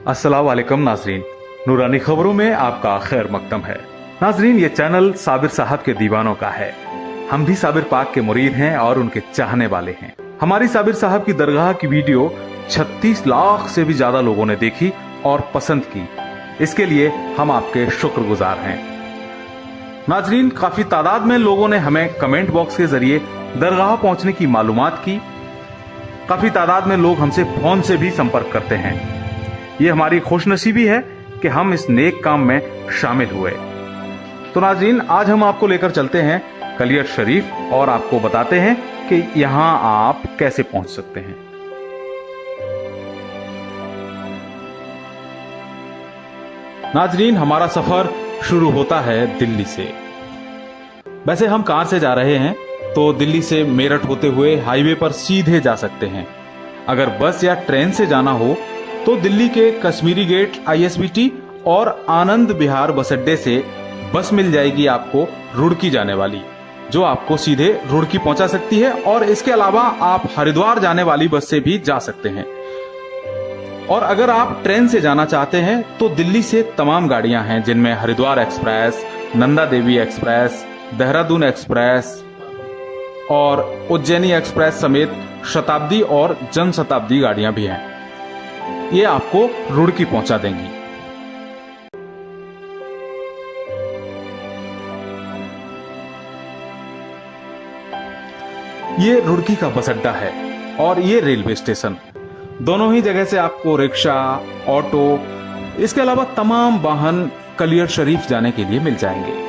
अस्सलाम वालेकुम नाजरीन, नूरानी खबरों में आपका खैर मकदम है। नाजरीन, ये चैनल साबिर साहब के दीवानों का है। हम भी साबिर पाक के मुरीद हैं और उनके चाहने वाले हैं। हमारी साबिर साहब की दरगाह की वीडियो 36 लाख से भी ज्यादा लोगों ने देखी और पसंद की। इसके लिए हम आपके शुक्रगुजार हैं। नाजरीन, काफी तादाद में लोगों ने हमें कमेंट बॉक्स के जरिए दरगाह पहुंचने की मालूमात की। काफी तादाद में लोग हमसे फोन से भी संपर्क करते हैं। ये हमारी खुशनसीबी है कि हम इस नेक काम में शामिल हुए। तो नाज़रीन, आज हम आपको लेकर चलते हैं कलियर शरीफ और आपको बताते हैं कि यहां आप कैसे पहुंच सकते हैं। नाज़रीन, हमारा सफर शुरू होता है दिल्ली से। वैसे हम कार से जा रहे हैं तो दिल्ली से मेरठ होते हुए हाईवे पर सीधे जा सकते हैं। अगर बस या ट्रेन से जाना हो तो दिल्ली के कश्मीरी गेट ISBT और आनंद विहार बस अड्डे से बस मिल जाएगी आपको रुड़की जाने वाली, जो आपको सीधे रुड़की पहुंचा सकती है। और इसके अलावा आप हरिद्वार जाने वाली बस से भी जा सकते हैं। और अगर आप ट्रेन से जाना चाहते हैं तो दिल्ली से तमाम गाड़ियां हैं, जिनमें Haridwar express, Nanda Devi express, Dehradun express और उज्जैनी एक्सप्रेस समेत शताब्दी और जन शताब्दी गाड़ियां भी हैं। ये आपको रुड़की पहुंचा देंगी। ये रुड़की का बस अड्डा है और ये रेलवे स्टेशन। दोनों ही जगह से आपको रिक्शा, ऑटो, इसके अलावा तमाम वाहन कलियर शरीफ जाने के लिए मिल जाएंगे।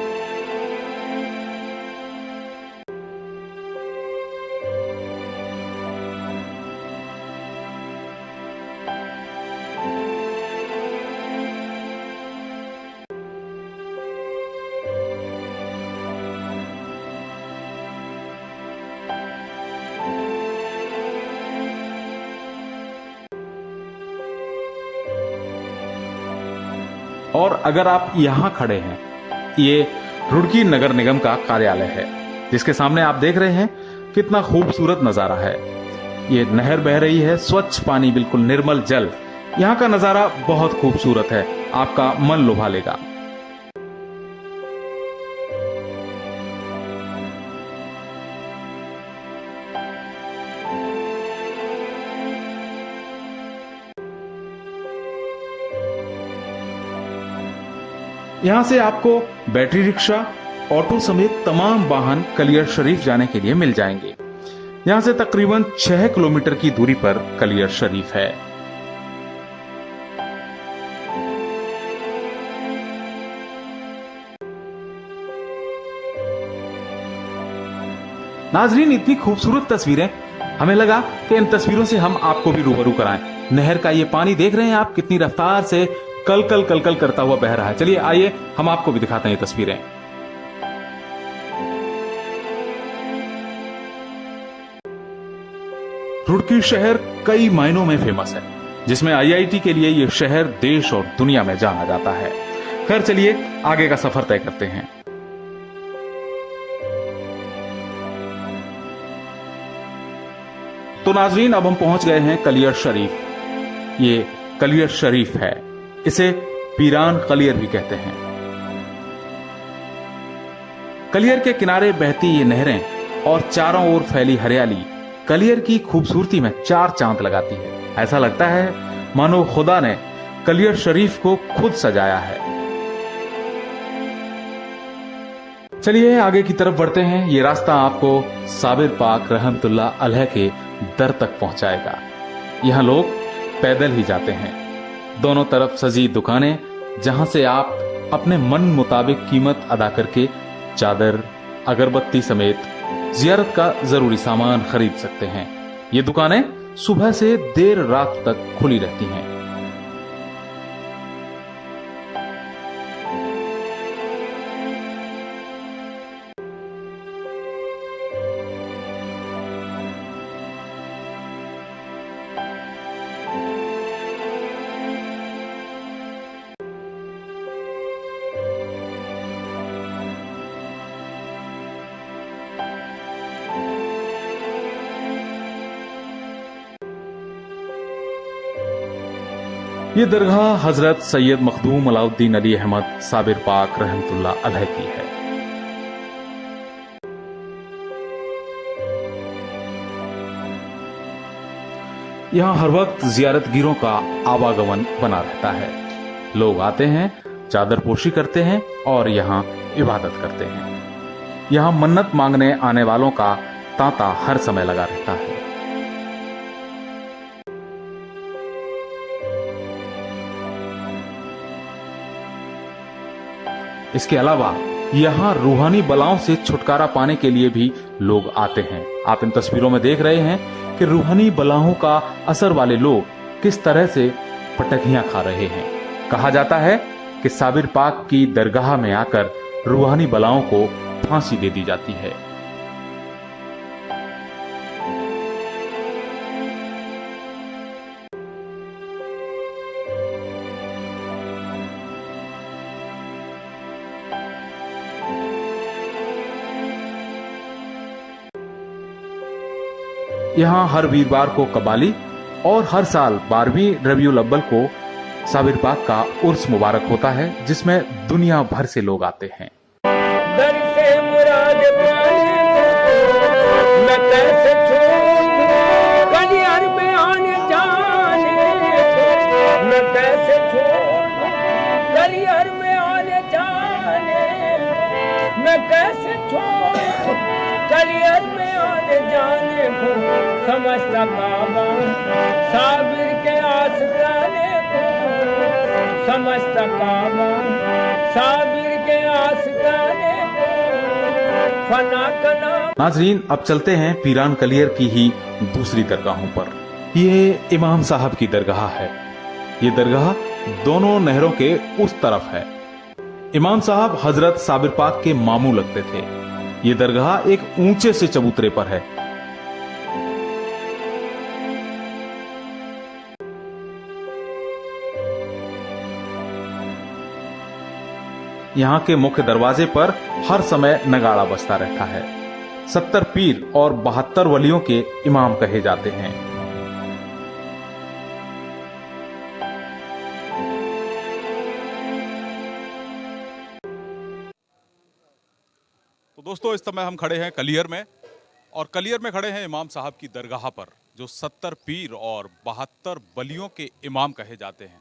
और अगर आप यहां खड़े हैं, ये रुड़की नगर निगम का कार्यालय है, जिसके सामने आप देख रहे हैं कितना खूबसूरत नजारा है। ये नहर बह रही है, स्वच्छ पानी, बिल्कुल निर्मल जल। यहाँ का नजारा बहुत खूबसूरत है, आपका मन लुभा लेगा। यहां से आपको बैटरी रिक्शा, ऑटो समेत तमाम वाहन कलियर शरीफ जाने के लिए मिल जाएंगे। यहां से तकरीबन 6 किलोमीटर की दूरी पर कलियर शरीफ है। नाजरीन, इतनी खूबसूरत तस्वीरें, हमें लगा कि इन तस्वीरों से हम आपको भी रूबरू कराएं। नहर का ये पानी देख रहे हैं आप, कितनी रफ्तार से कल कल कल कल करता हुआ बह रहा है। चलिए आइए हम आपको भी दिखाते हैं ये तस्वीरें। रुड़की शहर कई मायनों में फेमस है, जिसमें IIT के लिए ये शहर देश और दुनिया में जाना जाता है। खैर, चलिए आगे का सफर तय करते हैं। तो नाजरीन, अब हम पहुंच गए हैं कलियर शरीफ। ये कलियर शरीफ है, इसे पीरान कलियर भी कहते हैं। कलियर के किनारे बहती ये नहरें और चारों ओर फैली हरियाली कलियर की खूबसूरती में चार चांद लगाती है। ऐसा लगता है मानो खुदा ने कलियर शरीफ को खुद सजाया है। चलिए आगे की तरफ बढ़ते हैं। ये रास्ता आपको साबिर पाक रहमतुल्लाह अलैह के दर तक पहुंचाएगा। यहां लोग पैदल ही जाते हैं। दोनों तरफ सजी दुकानें, जहां से आप अपने मन मुताबिक कीमत अदा करके चादर, अगरबत्ती समेत जियारत का जरूरी सामान खरीद सकते हैं। ये दुकानें सुबह से देर रात तक खुली रहती हैं। ये दरगाह हजरत सैयद मखदूम अलाउद्दीन अली अहमद साबिर पाक रहमतुल्लाह अलैह की है। यहाँ हर वक्त जियारतगीरों का आवागमन बना रहता है। लोग आते हैं, चादर पोशी करते हैं और यहाँ इबादत करते हैं। यहाँ मन्नत मांगने आने वालों का तांता हर समय लगा रहता है। इसके अलावा यहाँ रूहानी बलाओं से छुटकारा पाने के लिए भी लोग आते हैं। आप इन तस्वीरों में देख रहे हैं कि रूहानी बलाओं का असर वाले लोग किस तरह से पटखियां खा रहे हैं। कहा जाता है कि साबिर पाक की दरगाह में आकर रूहानी बलाओं को फांसी दे दी जाती है। यहाँ हर वीरवार को कबाली और हर साल 12वीं रबीउल अव्वल को साबिर पाक का उर्स मुबारक होता है, जिसमें दुनिया भर से लोग आते हैं। दर से मुराद मैं कैसे छोड़ कलियर में आने जाने मैं कैसे छोड़ कलियर में आने जाने मैं कैसे छोड़ कलियर में आने जाने को समझता काबा साबिर के आस्ताने को समझता काबा साबिर के आस्ताने को फना कना। नाजरीन, अब चलते हैं पीरान कलियर की ही दूसरी दरगाहों पर। ये इमाम साहब की दरगाह है। ये दरगाह दोनों नहरों के उस तरफ है। इमाम साहब हजरत साबिर पाक के मामू लगते थे। ये दरगाह एक ऊंचे से चबूतरे पर है। यहाँ के मुख्य दरवाजे पर हर समय नगाड़ा बजता रहता है। 70 पीर और 72 वलियों के इमाम कहे जाते हैं। तो दोस्तों, इस समय हम खड़े हैं कलियर में, और कलियर में खड़े हैं इमाम साहब की दरगाह पर, जो 70 पीर और 72 वलियों के इमाम कहे जाते हैं।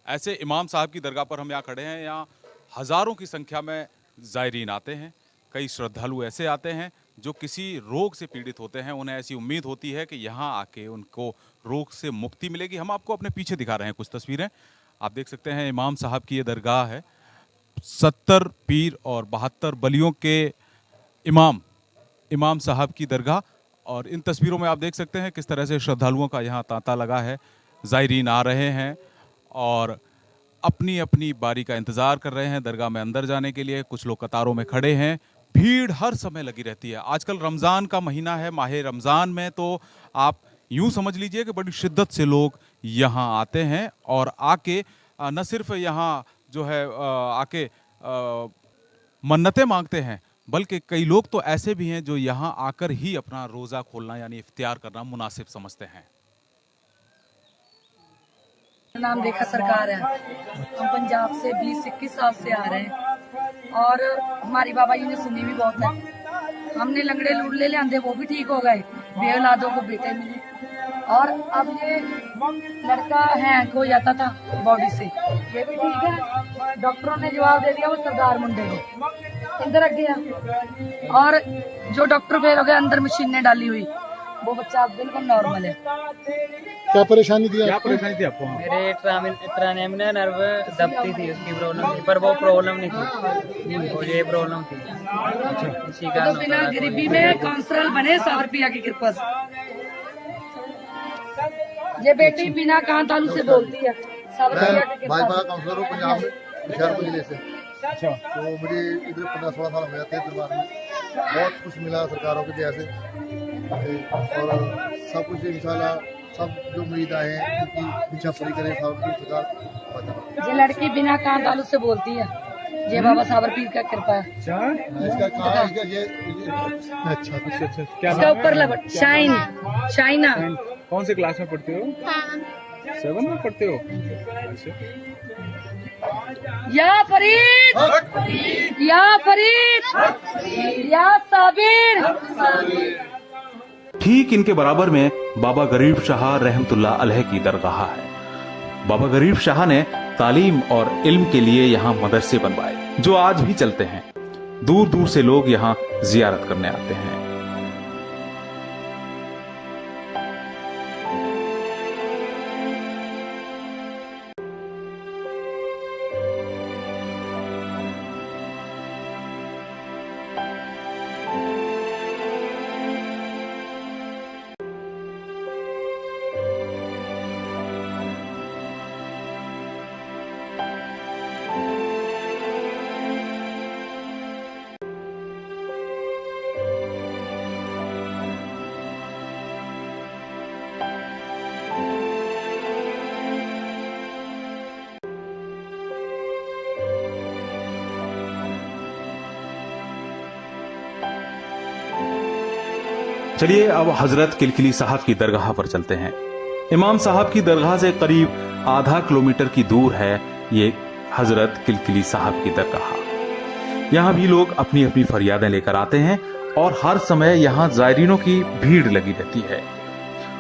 ऐसे इमाम साहब की दरगाह पर हम यहाँ खड़े हैं। यहाँ हज़ारों की संख्या में ज़ायरीन आते हैं। कई श्रद्धालु ऐसे आते हैं जो किसी रोग से पीड़ित होते हैं। उन्हें ऐसी उम्मीद होती है कि यहाँ आके उनको रोग से मुक्ति मिलेगी। हम आपको अपने पीछे दिखा रहे हैं कुछ तस्वीरें। आप देख सकते हैं इमाम साहब की ये दरगाह है। 70 पीर और 72 वलियों के इमाम साहब की दरगाह। और इन तस्वीरों में आप देख सकते हैं किस तरह से श्रद्धालुओं का यहाँ तांता लगा है। ज़ायरीन आ रहे हैं और अपनी अपनी बारी का इंतज़ार कर रहे हैं दरगाह में अंदर जाने के लिए। कुछ लोग कतारों में खड़े हैं। भीड़ हर समय लगी रहती है। आजकल रमज़ान का महीना है, माहे रमज़ान में तो आप यूँ समझ लीजिए कि बड़ी शिद्दत से लोग यहाँ आते हैं और आके न सिर्फ यहाँ जो है आके मन्नतें मांगते हैं, बल्कि कई लोग तो ऐसे भी हैं जो यहाँ आकर ही अपना रोज़ा खोलना यानी इफ्तियार करना मुनासिब समझते हैं। नाम देखा सरकार है। हम पंजाब से 20-21 साल से आ रहे हैं और हमारी बाबा जी ने सुनी भी बहुत है। हमने लंगड़े लूडले ले आंदे, वो भी ठीक हो गए। बेऔलादों को बेटे मिले। और अब ये लड़का हैंग हो जाता था बॉडी से, ये भी ठीक है। डॉक्टरों ने जवाब दे दिया वो सरदार मुंडे को अंदर रख गया। और जो डॉक्टर फेल हो गया, अंदर मशीनें डाली हुई, वो बच्चा बिल्कुल नॉर्मल है। क्या परेशानी थी? आपको? मेरे ट्रानेमिनल नर्व दबती थी, उसकी प्रॉब्लम थी, पर वो प्रॉब्लम नहीं थी, वो ये प्रॉब्लम थी। इसी का तो बिना गरीबी में काउंसलर बने 100 रुपया की कृपा से। ये बेटी बिना कान तालू से बोलती है। 100 रुपया की कृपा। भाजपा काउंसलर हूँ पंजाब में, होशियारपुर जिले से। अच्छा। तो मुझे इधर 15-16 साल हो गया थे दरबार में। बहुत कुछ मिला सरकारों की वजह से, और सब कुछ इंशाल्लाह सब जो उम्मीद आए हैं उनकी इच्छा पूरी करें सरकार। ये लड़की बिना कान तालू से बोलती है। ये बाबा साबर पीर का कृपा है। इसका कहाँ है ये? अच्छा क्या इसका ऊपर लपट शाइना। कौन से क्लास में पढ़ते हो? 7 में पढ़ते हो? या फरीद, या फरीद, या साबिर। ठीक इनके बराबर में बाबा गरीब शाह रहमतुल्लाह अलैह की दरगाह है। बाबा गरीब शाह ने तालीम और इल्म के लिए यहाँ मदरसे बनवाए, जो आज भी चलते हैं। दूर दूर से लोग यहाँ जियारत करने आते हैं। चलिए अब हजरत किलकिली साहब की दरगाह पर चलते हैं। इमाम साहब की दरगाह से करीब आधा किलोमीटर की दूर है ये हजरत किलकिली साहब की दरगाह। यहाँ भी लोग अपनी अपनी फरियादें लेकर आते हैं और हर समय यहाँ जायरीनों की भीड़ लगी रहती है।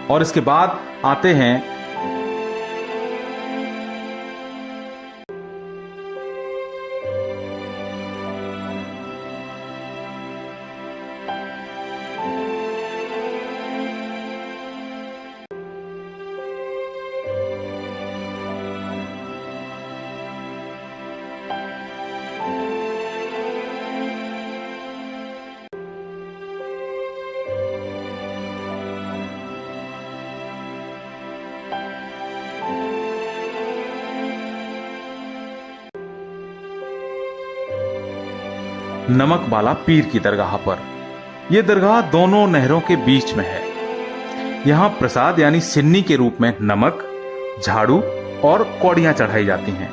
और इसके बाद आते हैं नमक बाला पीर की दरगाह पर। यह दरगाह दोनों नहरों के बीच में है। यहाँ प्रसाद यानी सिन्नी के रूप में नमक, झाड़ू और कौड़ियां चढ़ाई जाती हैं।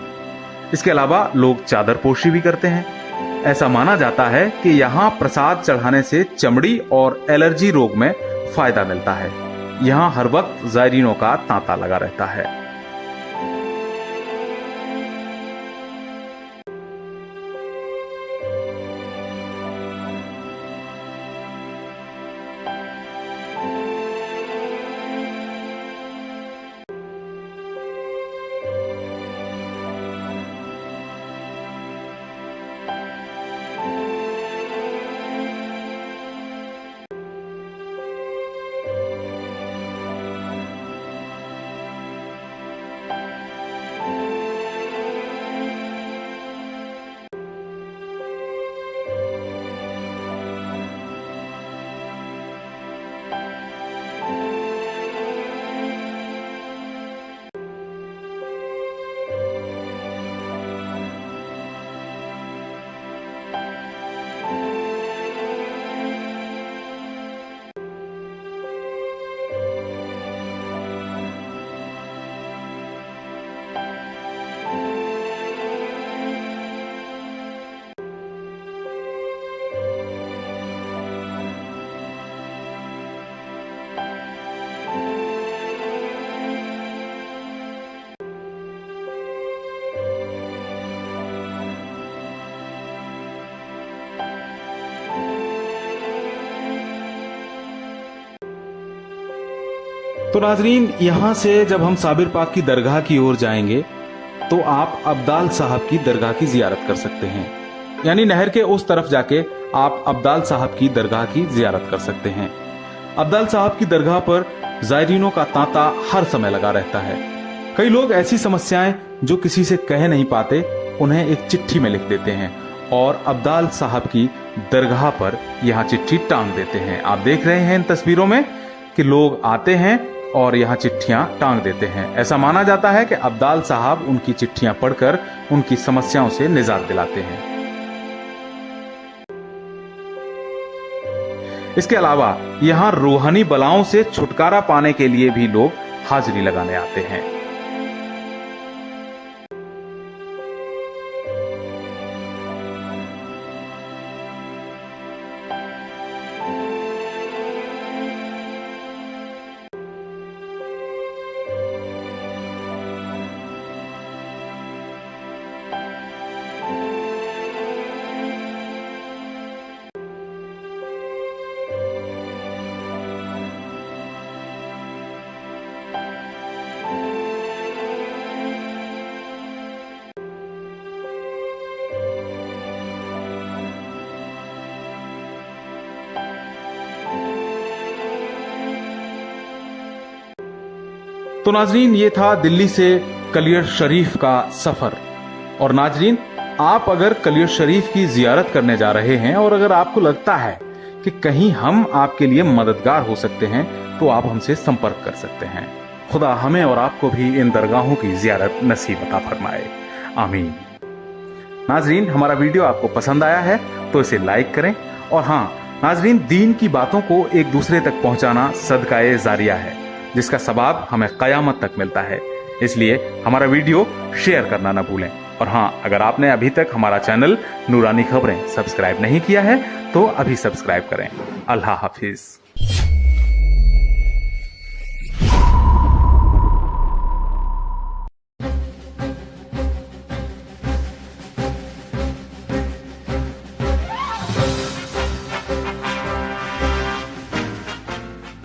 इसके अलावा लोग चादर पोशी भी करते हैं। ऐसा माना जाता है कि यहाँ प्रसाद चढ़ाने से चमड़ी और एलर्जी रोग में फायदा मिलता है। यहाँ हर वक्त जायरीनों का तांता लगा रहता है। तो नाजरीन, यहाँ से जब हम साबिर पाक की दरगाह की ओर जाएंगे तो आप अब्दाल साहब की दरगाह की जियारत कर सकते हैं। यानी नहर के उस तरफ जाके आप अब्दाल साहब की दरगाह की जियारत कर सकते हैं। अब्दाल साहब की दरगाह पर जायरीनों का तांता हर समय लगा रहता है। कई लोग ऐसी समस्याएं जो किसी से कह नहीं पाते उन्हें एक चिट्ठी में लिख देते हैं और अब्दाल साहब की दरगाह पर यहाँ चिट्ठी टांग देते हैं। आप देख रहे हैं इन तस्वीरों में कि लोग आते हैं और यहाँ चिट्ठियां टांग देते हैं। ऐसा माना जाता है कि अब्दाल साहब उनकी चिट्ठियां पढ़कर उनकी समस्याओं से निजात दिलाते हैं। इसके अलावा यहाँ रूहानी बलाओं से छुटकारा पाने के लिए भी लोग हाजिरी लगाने आते हैं। तो नाजरीन, ये था दिल्ली से कलियर शरीफ का सफर। और नाजरीन, आप अगर कलियर शरीफ की जियारत करने जा रहे हैं और अगर आपको लगता है कि कहीं हम आपके लिए मददगार हो सकते हैं तो आप हमसे संपर्क कर सकते हैं। खुदा हमें और आपको भी इन दरगाहों की जियारत नसीब अता फरमाए, आमीन। नाजरीन, हमारा वीडियो आपको पसंद आया है तो इसे लाइक करें। और हाँ नाजरीन, दीन की बातों को एक दूसरे तक पहुंचाना सदकाए जारिया है, जिसका सवाब हमें कयामत तक मिलता है। इसलिए हमारा वीडियो शेयर करना ना भूलें। और हाँ, अगर आपने अभी तक हमारा चैनल नूरानी खबरें सब्सक्राइब नहीं किया है तो अभी सब्सक्राइब करें। अल्लाह हाफिज।